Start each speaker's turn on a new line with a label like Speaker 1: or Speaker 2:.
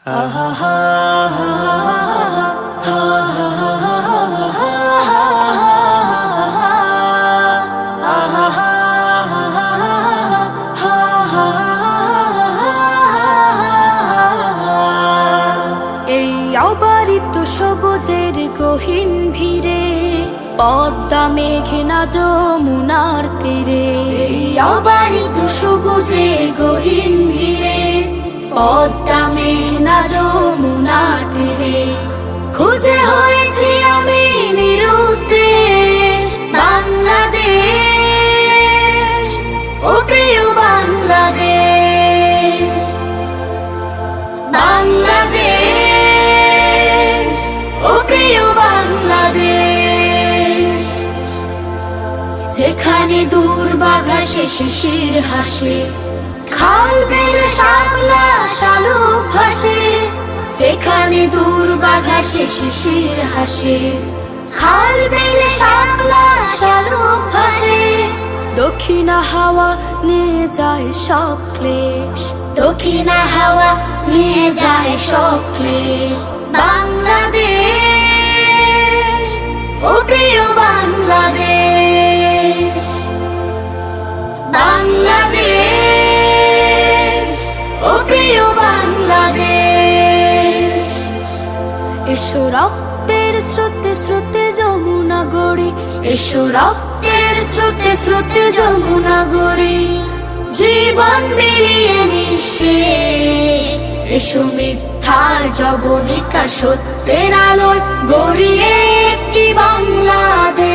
Speaker 1: এই অবারিত সবুজের গহীন ভিড়ে, পদ্মা মেঘনা যমুনার তীরে। এই অবারিত সবুজের গহীন ভিড়ে, পদ্মা মেঘনা যমুনার তীরে। খুঁজে হয়েছি আমি নিরুদ্দেশ বাংলাদেশ, ও প্রিয় বাংলাদেশ, বাংলাদেশ, ও প্রিয় বাংলাদেশ। যেখানে দুর্বাঘা শিশির হাসে, খাল বিল শাপলা শালুক ভাসে। যেখানে দুর্বাঘা শিশির হাসে, খাল বিল শাপলা শালুক ভাসে। দক্ষিণা হাওয়া নিয়ে যায় সব ক্লেশ, দক্ষিণা হাওয়া নিয়ে যায় সব ক্লেশ। বাংলাদেশ, ও প্রিয় বাংলাদেশ, বাংলাদেশ, ও প্রিয় বাংলাদেশ। এসো রক্তের স্রোতে স্রোতে যমুনা গড়ি, এসো রক্তের স্রোতে স্রোতে যমুনা গড়ি। জীবন বিলিয়ে নিঃশেষ, এসো মিথ্যার জবনিকা সত্যের আলোয় গড়িয়ে একটি বাংলাদেশ।